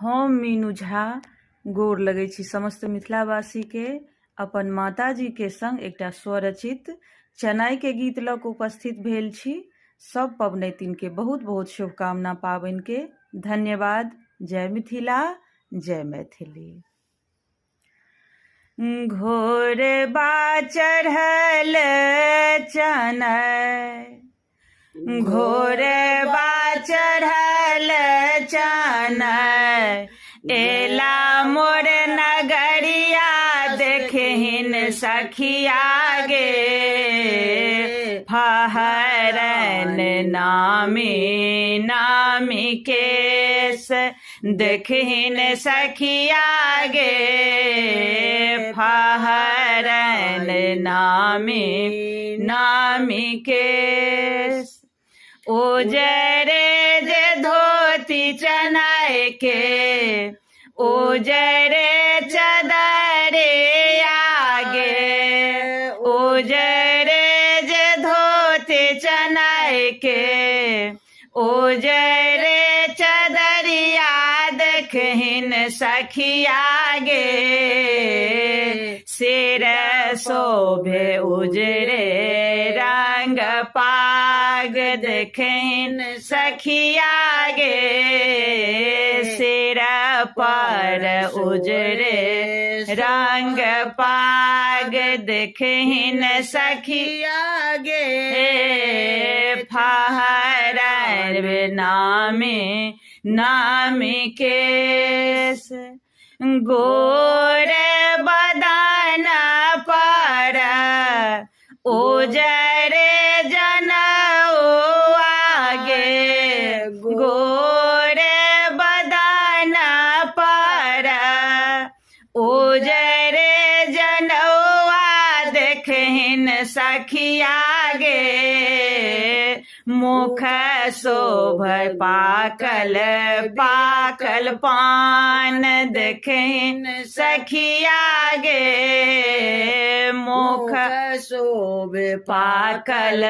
हम मीनू झा गोर लगै छी समस्त मिथिलावासी के अपन माताजी के संग एकटा स्वरचित चनाई के गीत लऽ कऽ उपस्थित भेल छी। सब पबनैतिन के बहुत बहुत शुभकामना पाबनि के। धन्यवाद। जय मिथिला, जय मैथिली। घोर बा चढ़ल चनय, घोर बा चढ़ल चनय, एला मोर नगरिया देखहिन सखिया गे, फहरन नामी नामी केस देखहिन सखिया गे, फहरन नामी नामी केस। उजरे जे धोती चनाय के, उजरे चदरे आगे, उजरे जे धोती चनाय के, उजरे चदरिया देखहिन सखिया गे, सिर शोभे उजरे रंग पाग देखहिन सखिया गे, सिर पर उजरे रंग पाग देखहिन सखिया गे, फहरन नामी नामी केस। गोर बदन पर उजरे जनऊ आगे, गोर बदन पर उजरे जनऊआ देखहिन सखिया गे, मुख शोभै पाकल पाकल पान देखहिन सखिया गे, मुख शोभे पाकल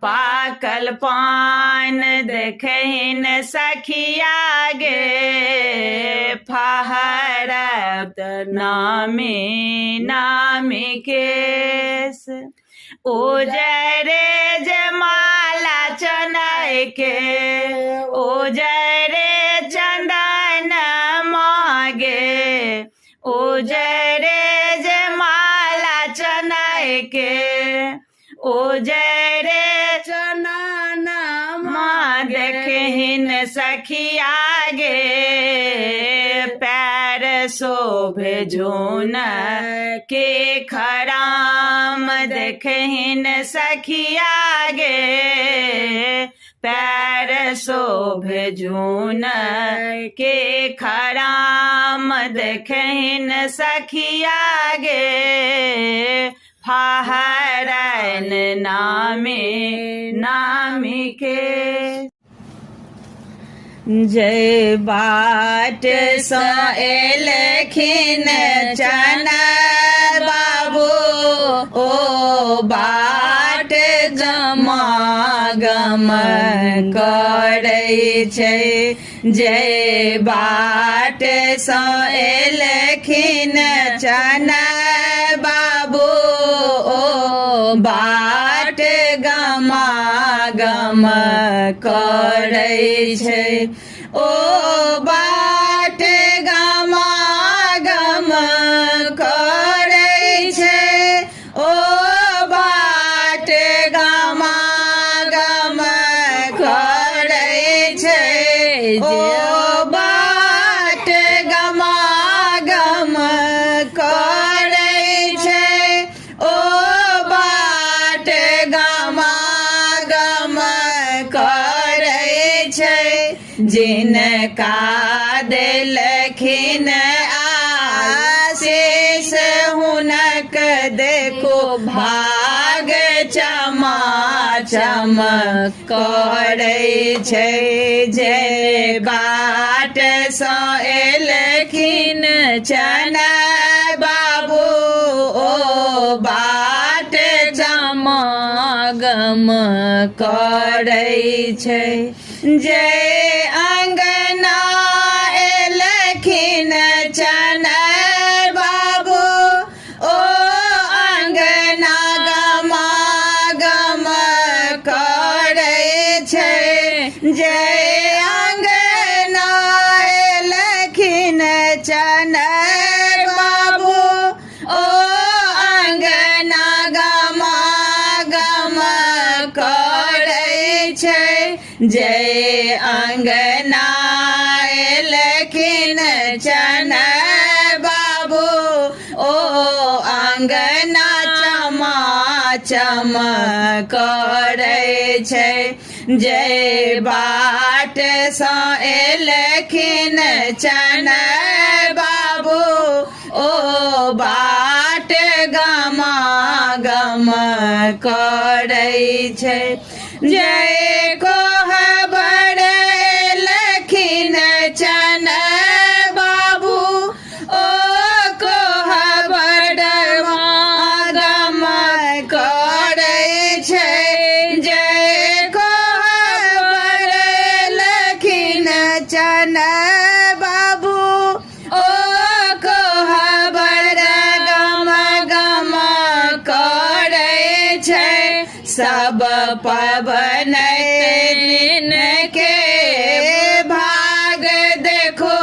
पाकल पान देखहिन सखिया गे, फहरत नामी नामी केस। उजरे जमाला चनाय के, उजरे चंदन मागे, उजरे जमाला चनाय के, उजरे चंदन माँ देखहिन सखिया गे, पैर शोभे झून के खराम देखहिन सखिया गे, पैर शोभे झून के खराम देखहिन सखिया गे, फहरन नामी नामी के। जय बाट सँ एलखिन चना बाबू, ओ बाट गमागम करै छै, जय बाट सँ एलखिन चना बाबू, ओ बाट गमागम करै छै, ओ बाट गमागम करै छै, ओ बाट गमागम करै छै, ओ बाट गमागम करै छै, ओ बाट गमागम करै छै, जिनका देलखिन आशीष हुनक देखो भाग चमाचम करै छै, जय बाट सँ एलखिन चना बाबू, ओ बाट चमागम करै छै, जय अंगना एलखिन अंगना एलखिन चन बाबू ओ अंगना चमा चम करै छै जय बाट सँ एलखिन चन बाबू ओ बाट गमा गम करै छै जय कोहबर एलखिन चन बाबू ओ कोहबर गम करै छै जय कोहबर एलखिन चन बाबू ओ कोहबर गम गम करै छै सब पबनैतिन के भाग देखो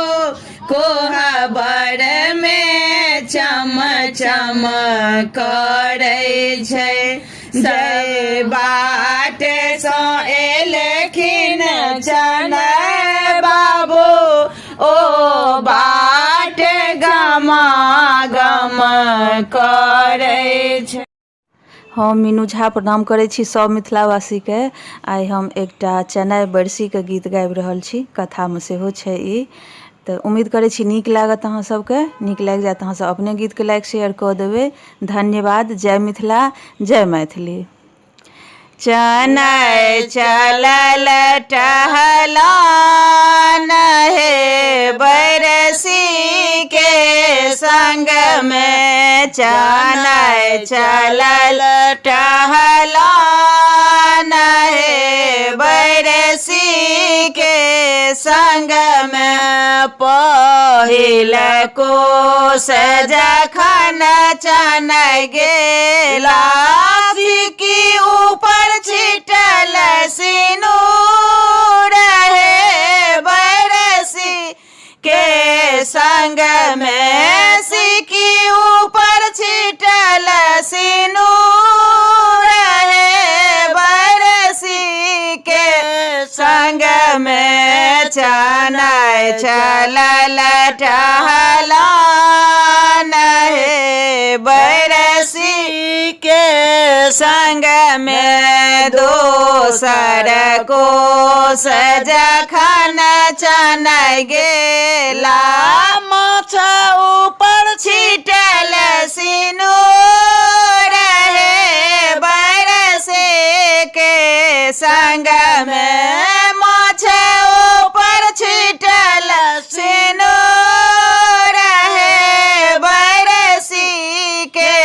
कोहबर में चम चम करै छै जय बाट सँ एलखिन चन बाबू ओ बाट गमा गम करै छै। हम मीनू झा प्रणाम करै छी सब मिथिलावासीके। आइ हम एकटा चेन्नई बरसीके गीत गाबि रहल छी, कथामे सेहो छै ई, तऽ उम्मीद करै छी नीक लागत अहाँ सबके। नीक लागि जायत अहाँ सब अपने गीतके लाइक शेयर कऽ देबै। धन्यवाद। जय मिथिला, जय मैथिली। चेन्नई चलल टहलन हे बरसी के संग में, चेन्नई चलल टहलन हे बरसी के संग में, पहिल कोस जखन चेन्नई गेला की ऊपर छिटल सिनूर हे बरसी के संग में, सिकी ऊपर छिटल सिनूर हे बरसी के संग में, चेन्नई चलल टहलन हे बरसी के संग में, दोसर कोस जखन चेन्नई गेला माछ ऊपर छिटल सिनूर हे बरसी के संग में, माछ ऊपर छिटल सिनूर हे बरसी के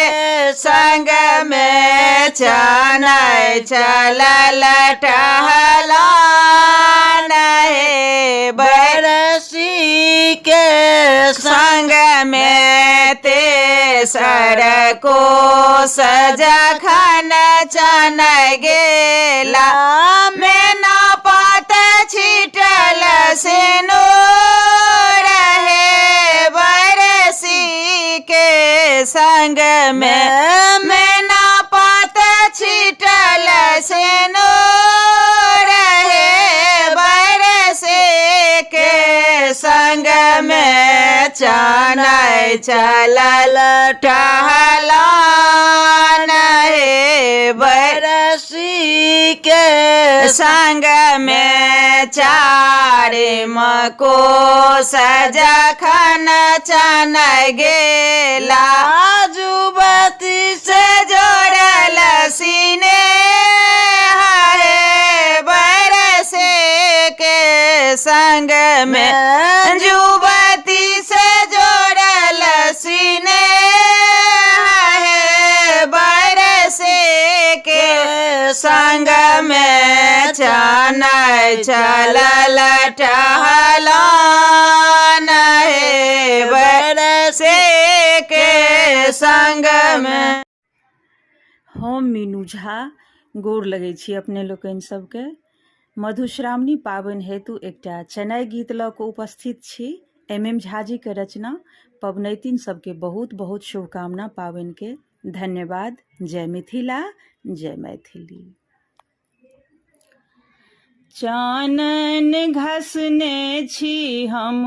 संग में, चेन्नई चलल टहलन हे बरसी के संग में, तेसर कोस जखन चेन्नई गेला मैना पात छिटल सिनूर हे बरसी के संग में, मैना पात छिटल सिनूर हे बरसी के संग में, चेन्नई चलल टहलन हे बरसी के संग में, चारिम कोस जखन चेन्नई गेला जुबती से जोड़ल सीने हे बरसी के संग में, जुबती से जोड़ल सीने हे बरसी के संग में, चेन्नई चलल टहलन हे बरसी के संग में। हम मीनू झा गोर लगै छी अपने लोकनि सबके। मधुश्रावणी पाबनि हेतु एकटा चेन्नई गीत लऽ कऽ उपस्थित छी। MM झा जी के रचना। पबनैतिन सबके बहुत बहुत शुभकामना पाबनि के। धन्यवाद। जय मिथिला, जय मैथिली। चानन घसने छी हम,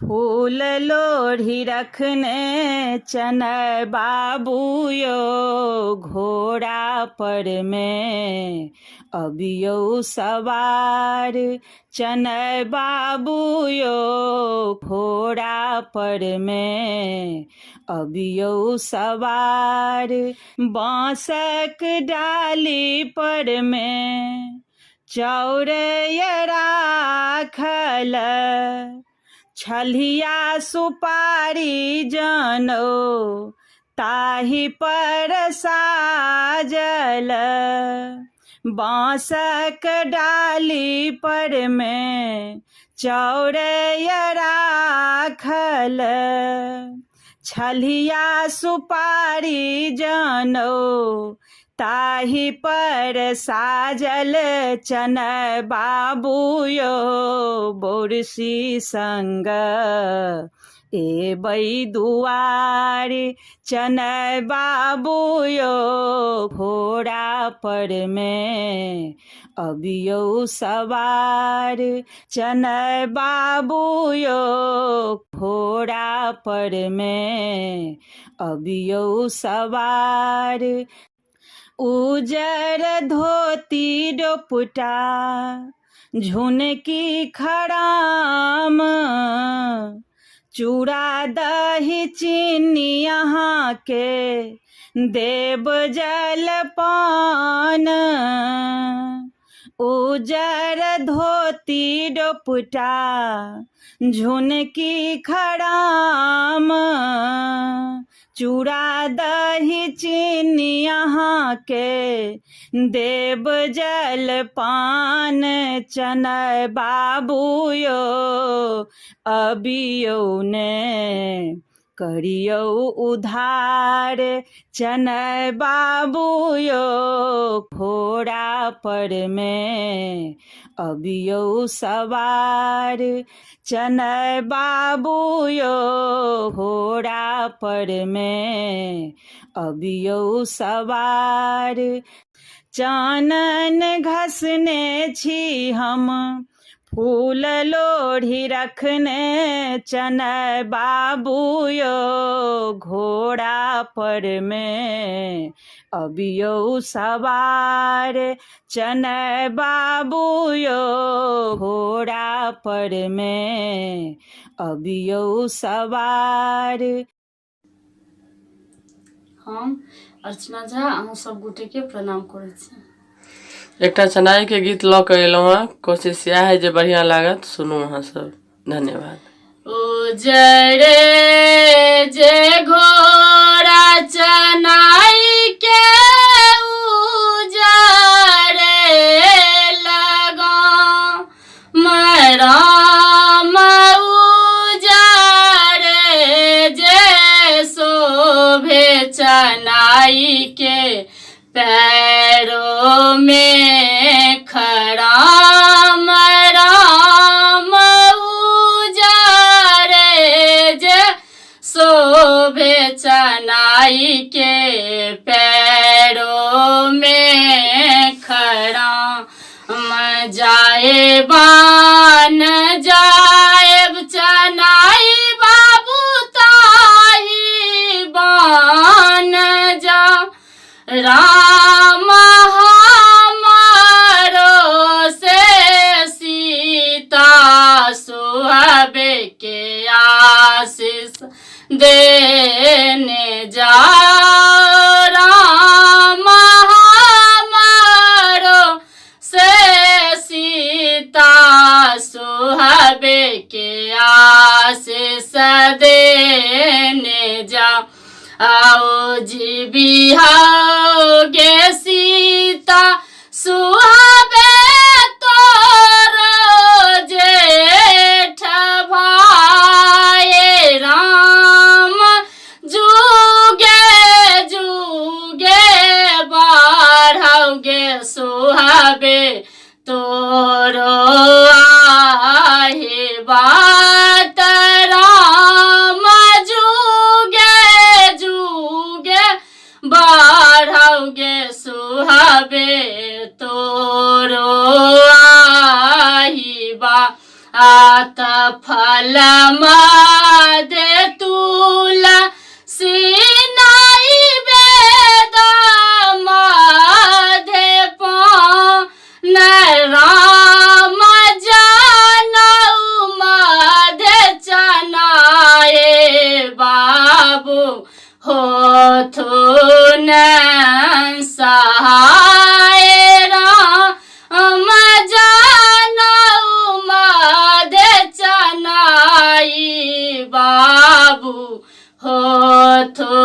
फूल लोढ़ी रखने चनय बाबू यो, घोड़ा पर में अबियो सवार, चनय बाबू यो, घोड़ा पर में अबियो सवार। बांसक डाली पर में चौरय राखल, छलिया सुपारी जनो ताहि पर साजल। बांसक डाली पर में चौरय राखल, छलिया सुपारी जनो ताहि पर साजल। चनय बाबू यो, बोरसी संग एबै दुआरी, चनय बाबू यो, घोड़ा पर में अबियो सवार, चनय बाबू यो, घोड़ा पर में अबियो सवार। उजर धोती डोपुटा झुनकी खड़ाम, चूड़ा दही चीनी यहाँ के देव जलपान। उजर धोती डोपुटा झुनकी खड़ाम, चूड़ा दही चीनी यहाँ के देव जलपान। चनय बाबू यो, अबियो ने करियो उधार, चनय बाबू यो, घोड़ा पर में अबियो सवार, चनय बाबू यो, घोड़ा पर में अबियो सवार। चानन घसने छी हम, फूल लोढ़ी रखने चनय बाबू यो, घोड़ा पर में अबियो सवार, चनय बाबू यो, घोड़ा पर में अबियो सवार। हम अर्चना झा अहाँ सब गोटे के प्रणाम करै छी। एकटा चनाई के गीत लऽ के एलहुँ हँ, कोशिश इएह है जे बढ़िया लागत, सुनू अहाँ सब। धन्यवाद। उजरे जे घोड़ा चनाई के उजरे लगा, मराम उजरे जे शोभे चनाई के पैरों में खड़ाम, राम उजरे जे शोभे चनाई के पैरों में खड़ाम। जाए बान जाएब चनाई बाबू ताही बान जा, राम हमारो से सीता सुहाबे के आशीष देने जा, राम हमारो से सीता सुहाबे के आशीष देने जा। आओ जी बिहाओगे सीता सुहाबे तोरो जेठ भाई, राम जुगे जुगे बढ़ाओगे सुहाबे तोरो आहे बात, राम जुगे जुगे बढ़ाओगे सुहाबे तोरो फल मधे तुला सिनाई वेद मधे पान राम जानऊ मधे चनाए बाबू होथुन सहाय राम जानऊ मधे चनाई बाबू होथुन